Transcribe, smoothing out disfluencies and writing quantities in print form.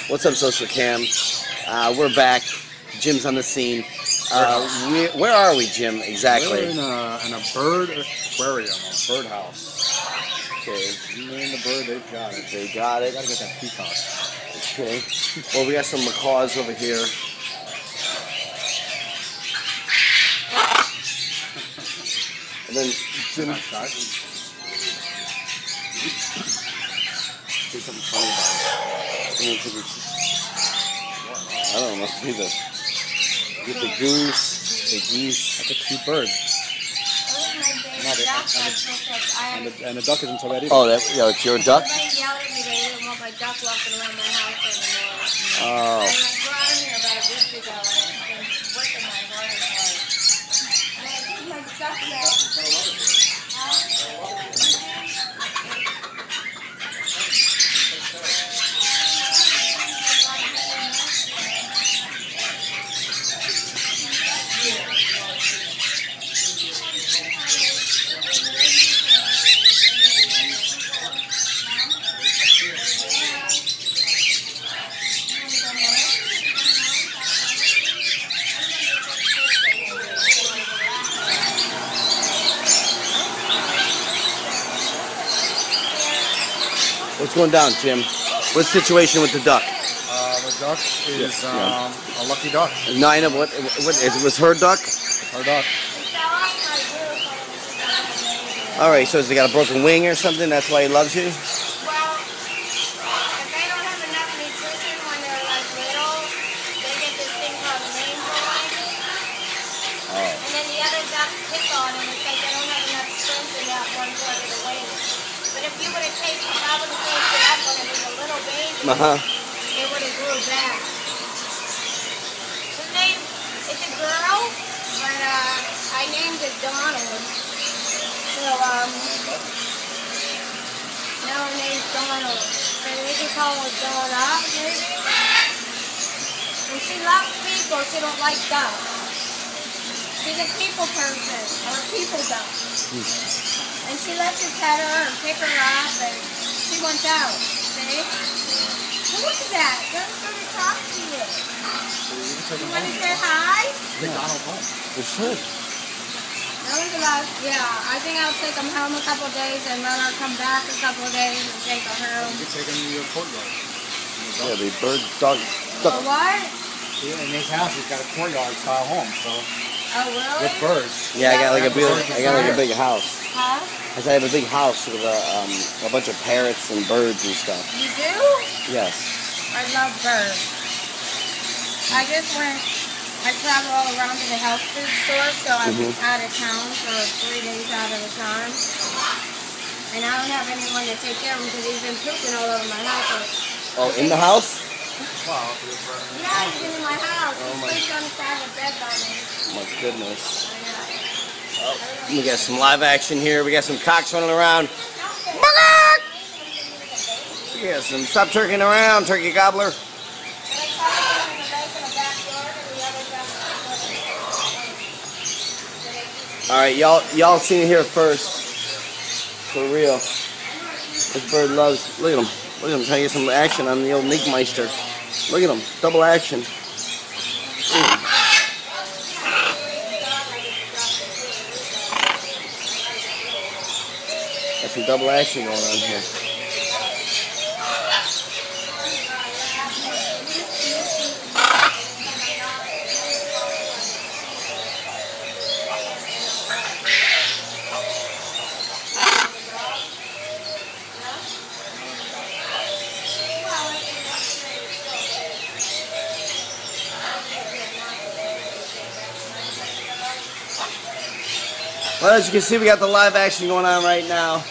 What's up, Social Cam? We're back. Jim's on the scene. Where are we, Jim, exactly? We're in a bird aquarium, a bird house. Okay. You name the bird, they've got it. They got it. Gotta get that peacock. Okay. Well, we got some macaws over here. And then Jim. Say something funny about it. I don't know. Must be the. Get the goose, the geese. That's a cute bird. And the duck isn't so bad either. Oh, it's your duck? Everybody yelled at me they didn't want my duck walking around my house anymore. Oh. And I brought him here about a week ago, and it's been working my heart apart. And I think my duck now. What's going down, Jim? What's the situation with the duck? The duck is a lucky duck. No, I know. What it was her duck? Her duck. All right. So has he got a broken wing or something? That's why he loves you. Well, if they don't have enough nutrition when they're like little, they get this thing called name blind. Oh. And then the other ducks pick on them and say they don't have enough strength in that one part of the wing. But if you would have taped, if I would have taped it up when it was a little baby, it would have grew back. His name is a girl, but I named it Donald. So now her name's Donald. So we can call her Donna, maybe. And she loves people. She don't like ducks. She's a people person, or a people duck. And she lets you pet her and pick her up, and she wants out. See? Who is that? They're going to talk to you. You want to say hi? Donald home. It should. That was about, I think I'll take them home a couple of days and let her come back a couple of days and take her home. You can take him to your courtyard. Yeah, the bird dog. For what? In his house, he's got a courtyard style home, so Oh, really? with birds. Yeah, I got like a big house. Huh? I have a big house with a bunch of parrots and birds and stuff. You do? Yes. I love birds. I travel all around to the health food store, so I'm out of town for 3 days out of the time. And I don't have anyone to take care of him because he's been pooping all over my house. Oh, in the house? Wow. Yeah, he's been in my house. He sleeps on the side of the bed by me. My goodness. I know. We got some live action here. We got some cocks running around. We got some stop turkeying around, turkey gobbler. All right, y'all seen it here first. For real. This bird loves. Look at him. Look at him trying to get some action on the old Nickmeister. Look at him. Double action. Got some double action going on here. Well, as you can see, we got the live action going on right now.